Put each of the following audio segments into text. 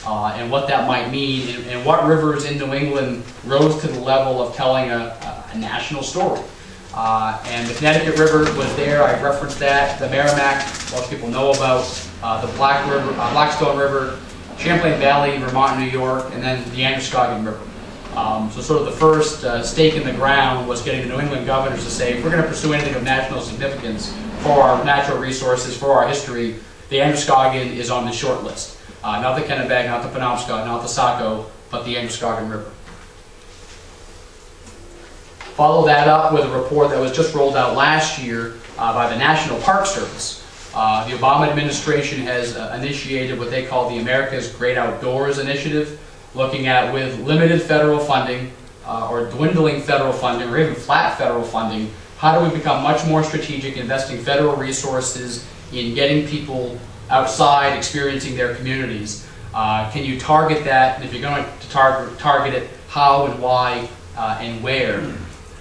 and what that might mean, and what rivers in New England rose to the level of telling a national story. And the Connecticut River was there. I referenced that. The Merrimack, most people know about. The Blackstone River, Champlain Valley, Vermont, New York, and then the Androscoggin River. So sort of the first stake in the ground was getting the New England governors to say, if we're going to pursue anything of national significance for our natural resources, for our history, the Androscoggin is on the short list. Not the Kennebec, not the Penobscot, not the Saco, but the Androscoggin River. Follow that up with a report that was just rolled out last year by the National Park Service. The Obama administration has initiated what they call the America's Great Outdoors Initiative, looking at, with limited federal funding or dwindling federal funding or even flat federal funding, how do we become much more strategic, investing federal resources in getting people outside experiencing their communities. Can you target that? And if you're going to target it, how and why and where?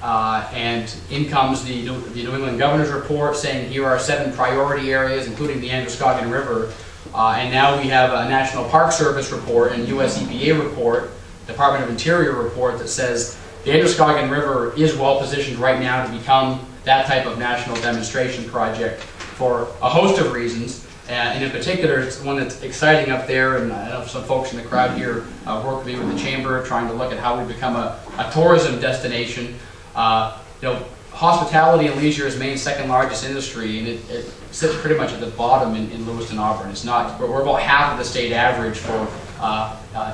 And in comes the New England Governor's Report saying here are 7 priority areas, including the Androscoggin River. And now we have a National Park Service report and US EPA report, Department of Interior report, that says the Androscoggin River is well positioned right now to become that type of national demonstration project for a host of reasons. And in particular, it's one that's exciting up there, and I know some folks in the crowd here work with me with the Chamber, trying to look at how we become a tourism destination. Hospitality and leisure is Maine's second largest industry, and it sits pretty much at the bottom in Lewiston, Auburn. It's not, we're about half of the state average for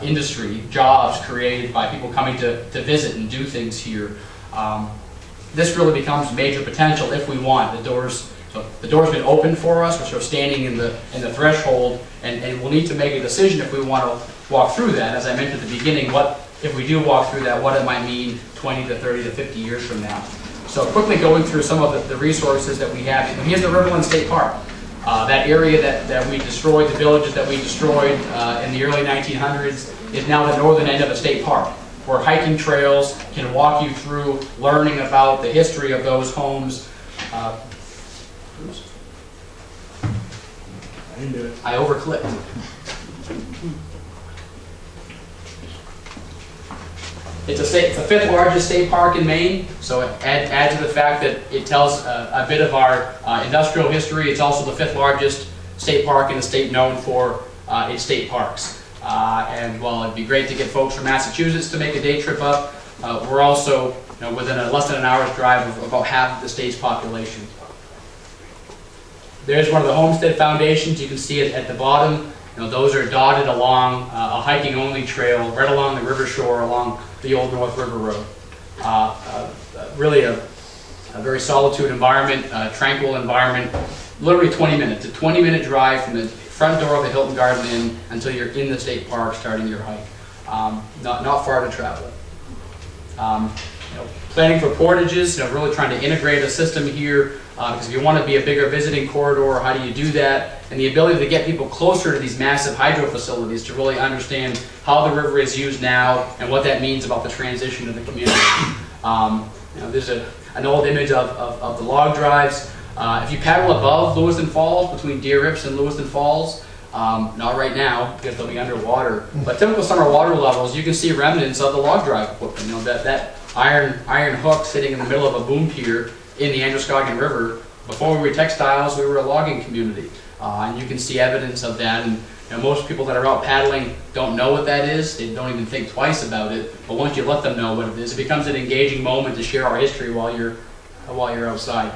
industry, jobs created by people coming to visit and do things here. This really becomes major potential if we want. So the door's been open for us. We're sort of standing in the threshold, and we'll need to make a decision if we want to walk through that. As I mentioned at the beginning, what if we do walk through that, what it might mean 20 to 30 to 50 years from now. So quickly going through some of the resources that we have. Here's the Riverland State Park. That area that we destroyed, the villages that we destroyed in the early 1900s, is now the northern end of a state park, where hiking trails can walk you through learning about the history of those homes. I didn't do it. I overclicked. It's the 5th largest state park in Maine, so add to the fact that it tells a bit of our industrial history. It's also the 5th largest state park in the state, known for its state parks. And while it'd be great to get folks from Massachusetts to make a day trip up, we're also within less than an hour's drive of about half of the state's population. There's one of the Homestead Foundations. You can see it at the bottom. Those are dotted along a hiking-only trail right along the river shore, along the Old North River Road. Really a very solitude environment, tranquil environment. Literally 20 minutes. A 20-minute drive from the front door of the Hilton Garden Inn until you're in the state park starting your hike. Not far to travel. Planning for portages, really trying to integrate a system here, because if you want to be a bigger visiting corridor, how do you do that? And the ability to get people closer to these massive hydro facilities to really understand how the river is used now and what that means about the transition of the community. There's an old image of the log drives. If you paddle above Lewiston Falls, between Deer Rips and Lewiston Falls, not right now because they'll be underwater, but typical summer water levels, you can see remnants of the log drive equipment. That iron hook sitting in the middle of a boom pier in the Androscoggin River. Before we were textiles, we were a logging community, and you can see evidence of that. And most people that are out paddling don't know what that is. They don't even think twice about it. But once you let them know what it is, it becomes an engaging moment to share our history while you're outside.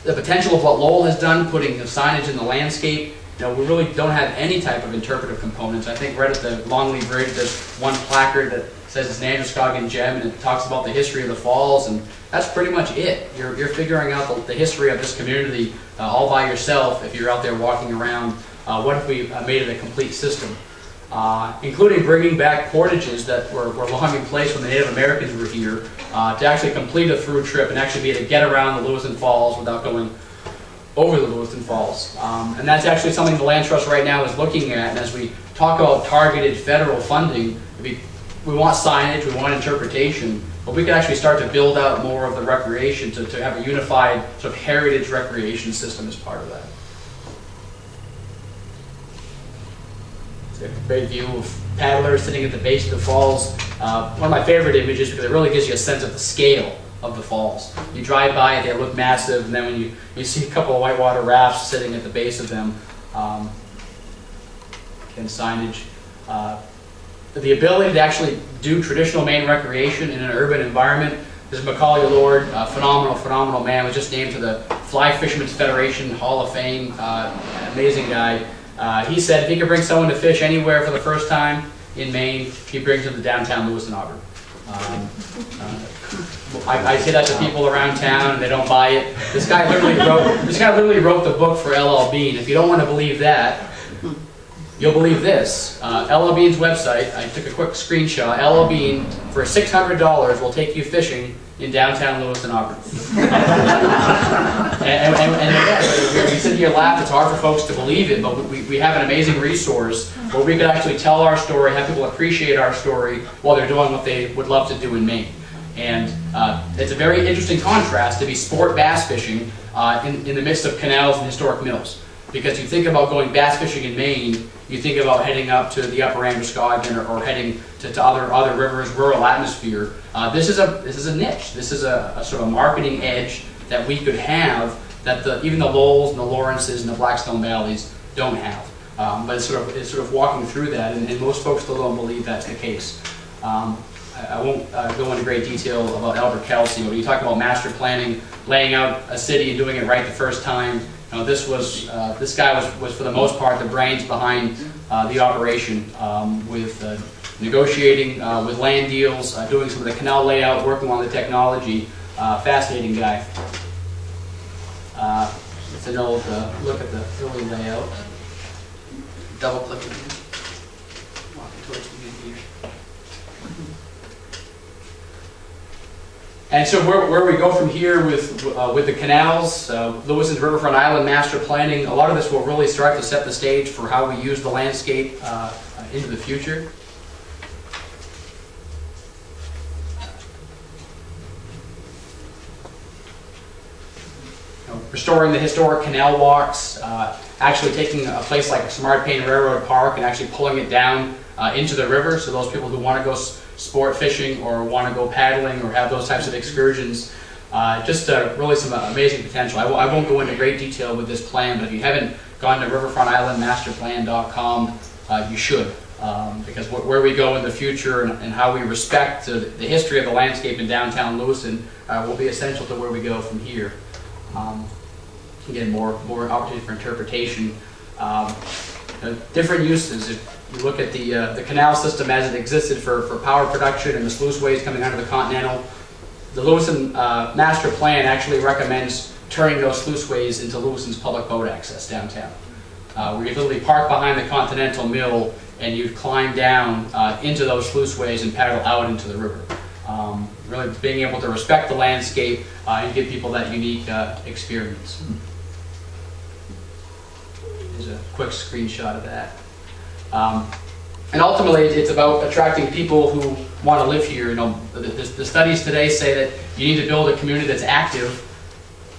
The potential of what Lowell has done, putting signage in the landscape. We really don't have any type of interpretive components. I think right at the Longleat Bridge, there's one placard that says it's an Androscoggin gem, and it talks about the history of the falls, and that's pretty much it. You're figuring out the history of this community all by yourself if you're out there walking around. What if we made it a complete system? Including bringing back portages that were long in place when the Native Americans were here, to actually complete a through trip and actually be able to get around the Lewiston Falls without going over the Lewiston Falls. And that's actually something the Land Trust right now is looking at. And as we talk about targeted federal funding, we want signage, we want interpretation, but we could actually start to build out more of the recreation to have a unified sort of heritage recreation system as part of that. It's a great view of paddlers sitting at the base of the falls. One of my favorite images because it really gives you a sense of the scale of the falls. You drive by, they look massive, and then when you see a couple of whitewater rafts sitting at the base of them, and signage. The ability to actually do traditional Maine recreation in an urban environment. This is Macaulay Lord, a phenomenal man, was just named to the Fly Fishermen's Federation Hall of Fame, amazing guy. He said if he could bring someone to fish anywhere for the first time in Maine, he brings them to downtown Lewiston, Auburn. I say that to people around town and they don't buy it. This guy literally wrote the book for L.L. Bean. If you don't want to believe that, you'll believe this. L.L. Bean's website, I took a quick screenshot. L.L. Bean, for $600, will take you fishing in downtown Lewiston, Auburn. and we sit here and laugh. It's hard for folks to believe it, but we have an amazing resource where we could actually tell our story, have people appreciate our story while they're doing what they would love to do in Maine. And it's a very interesting contrast to be sport bass fishing in the midst of canals and historic mills. Because you think about going bass fishing in Maine, you think about heading up to the upper Androscoggin or heading to other rivers, rural atmosphere. This is a niche. This is a sort of marketing edge that we could have that even the Lowells and the Lawrences and the Blackstone Valleys don't have. But it's sort of walking through that, and most folks still don't believe that's the case. I won't go into great detail about Albert Kelsey, but when you talk about master planning, laying out a city and doing it right the first time, this guy was for the most part the brains behind the operation, with negotiating with land deals, doing some of the canal layout, working on the technology. Fascinating guy. It's an old look at the early layout. Double clicking. Walking towards the end here. And so where we go from here with the canals, Lewiston's Riverfront Island master planning, a lot of this will really start to set the stage for how we use the landscape into the future. Restoring the historic canal walks, actually taking a place like Smart Pain Railroad Park and actually pulling it down into the river, so those people who want to go sport fishing or want to go paddling or have those types of excursions, just really some amazing potential. I won't go into great detail with this plan, but if you haven't gone to riverfrontislandmasterplan.com, you should, because where we go in the future and how we respect the history of the landscape in downtown Lewiston will be essential to where we go from here. Again, more opportunity for interpretation. Different uses. If you look at the canal system as it existed for power production and the sluiceways coming out of the Continental, the Lewiston Master Plan actually recommends turning those sluiceways into Lewiston's public boat access downtown, where you literally park behind the Continental Mill and you'd climb down into those sluiceways and paddle out into the river. Really being able to respect the landscape and give people that unique experience. Here's a quick screenshot of that. And ultimately, it's about attracting people who want to live here. The studies today say that you need to build a community that's active,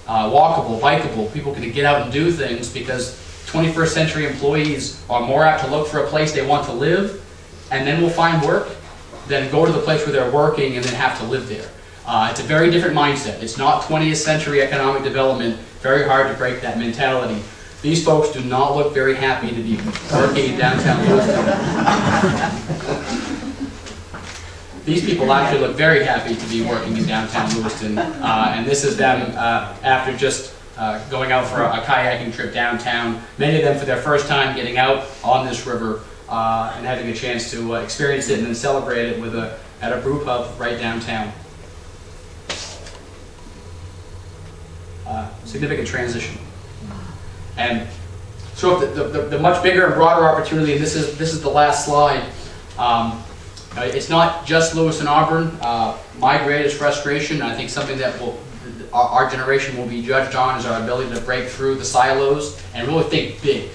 walkable, bikeable. People can get out and do things because 21st century employees are more apt to look for a place they want to live and then will find work than go to the place where they're working and then have to live there. It's a very different mindset. It's not 20th century economic development. Very hard to break that mentality. These folks do not look very happy to be working in downtown Lewiston. These people actually look very happy to be working in downtown Lewiston, and this is them after just going out for a kayaking trip downtown. Many of them for their first time getting out on this river and having a chance to experience it and then celebrate it with at a brew pub right downtown. Significant transition. And so the much bigger and broader opportunity, and this is the last slide, it's not just Lewiston Auburn. My greatest frustration, I think something that our generation will be judged on, is our ability to break through the silos and really think big.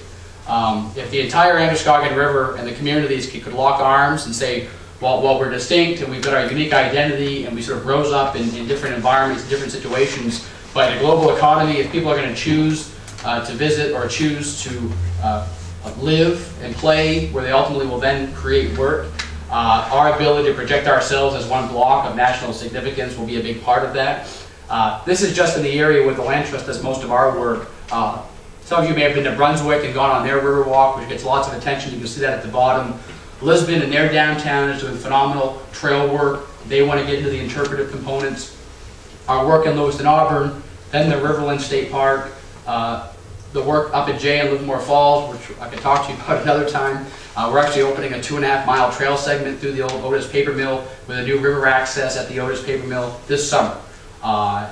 If the entire Androscoggin River and the communities could lock arms and say, well, we're distinct and we've got our unique identity and we sort of rose up in different environments, different situations, but in a global economy, if people are going to choose to visit or choose to live and play, where they ultimately will then create work. Our ability to project ourselves as one block of national significance will be a big part of that. This is just in the area where the Land Trust does most of our work. Some of you may have been to Brunswick and gone on their river walk, which gets lots of attention. You can see that at the bottom. Lisbon and their downtown is doing phenomenal trail work. They want to get into the interpretive components. Our work in Lewiston Auburn, then the Riverland State Park, the work up at Jay and Livermore Falls, which I could talk to you about another time. We're actually opening a 2.5-mile trail segment through the old Otis Paper Mill with a new river access at the Otis Paper Mill this summer.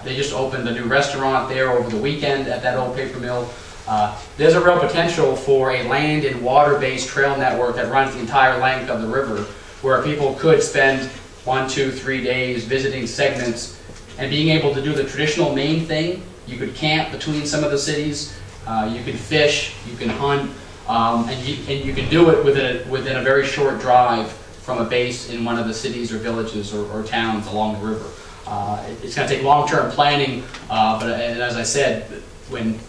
They just opened a new restaurant there over the weekend at that old paper mill. There's a real potential for a land and water-based trail network that runs the entire length of the river, where people could spend 1, 2, 3 days visiting segments and being able to do the traditional main thing. You could camp between some of the cities, you can fish, you can hunt, and you can do it within a very short drive from a base in one of the cities or villages or towns along the river. It's going to take long-term planning, but as I said, when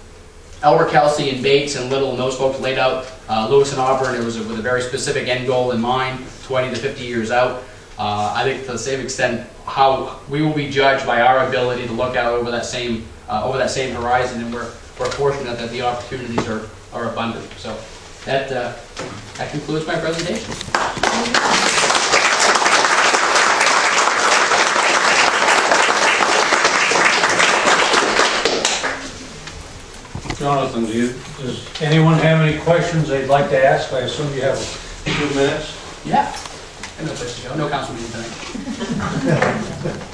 Elbert Kelsey and Bates and Little and those folks laid out Lewis and Auburn, it was with a very specific end goal in mind, 20 to 50 years out. I think to the same extent, how we will be judged by our ability to look out over that same horizon, and we're fortunate that the opportunities are abundant. So that concludes my presentation. Jonathan, does anyone have any questions they'd like to ask? I assume you have a few minutes. Yeah. No place to go. No council meeting tonight.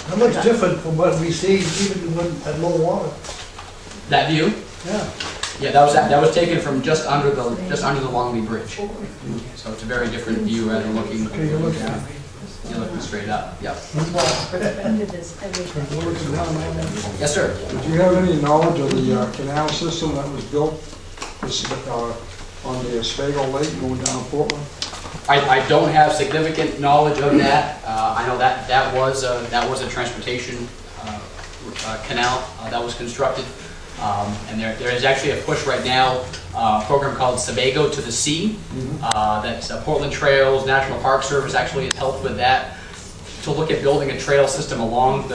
How much different from what we see even when at low water? That view? Yeah. Yeah, that was taken from just under the Longley Bridge. So it's a very different view rather than looking down. You're looking straight up. Yeah. Yes, sir. Do you have any knowledge of the canal system that was built on the Oswego Lake going down Portland? I don't have significant knowledge of that. I know that was a transportation canal that was constructed, and there is actually a push right now, a program called Sebago to the Sea. That's Portland Trails National Park Service actually has helped with that, to look at building a trail system along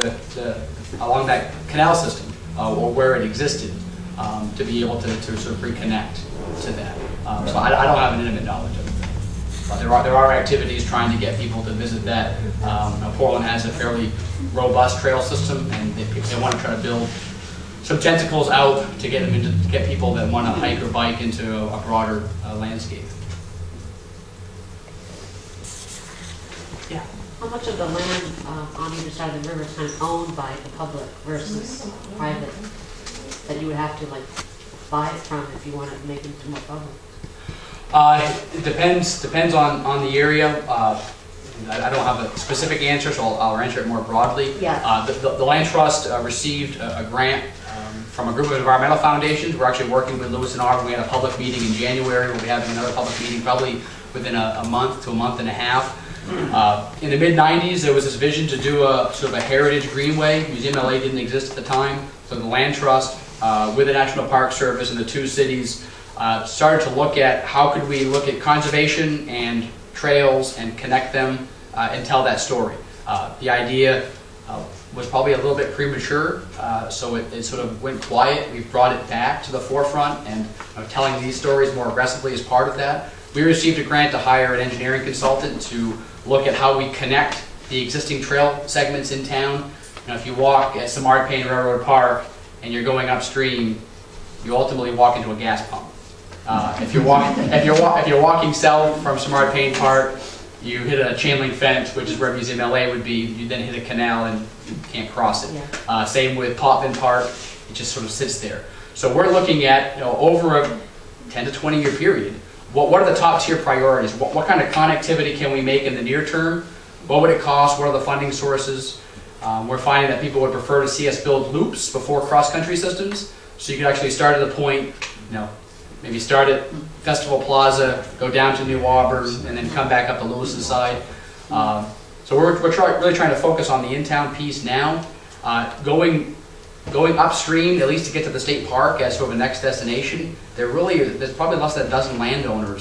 along that canal system or where it existed, to be able to sort of reconnect to that. So I don't have an intimate knowledge of it. There are activities trying to get people to visit that. Portland has a fairly robust trail system, and they want to try to build some tentacles out to get people that want to hike or bike into a broader landscape. Yeah. How much of the land on either side of the river is kind of owned by the public versus private that you would have to like buy it from if you wanted to make it into more public? It depends on the area. I don't have a specific answer, so I'll answer it more broadly. Yeah. The Land Trust received a grant from a group of environmental foundations. We're actually working with Lewis and Auburn. We had a public meeting in January. We'll be having another public meeting probably within a month to a month and a half. In the mid-90s, there was this vision to do a sort of a heritage greenway. Museum LA didn't exist at the time, so the Land Trust with the National Park Service in the two cities started to look at how could we look at conservation and trails and connect them and tell that story. The idea was probably a little bit premature, so it sort of went quiet. We've brought it back to the forefront, and telling these stories more aggressively is part of that. We received a grant to hire an engineering consultant to look at how we connect the existing trail segments in town. If you walk at Samard Payne Railroad Park and you're going upstream, you ultimately walk into a gas pump. If you're walking south from Samard Payne Park, you hit a chain link fence, which is where Museum LA would be. You then hit a canal and you can't cross it. Yeah. Same with Potvin Park; it just sort of sits there. So we're looking at over a 10 to 20 year period. What are the top tier priorities? What kind of connectivity can we make in the near term? What would it cost? What are the funding sources? We're finding that people would prefer to see us build loops before cross-country systems. So you could actually start at a point, maybe start at Festival Plaza, go down to New Auburn, and then come back up to Lewis's side. So we're really trying to focus on the in-town piece now. Going Going upstream, at least to get to the state park as sort of a next destination, there's probably less than a dozen landowners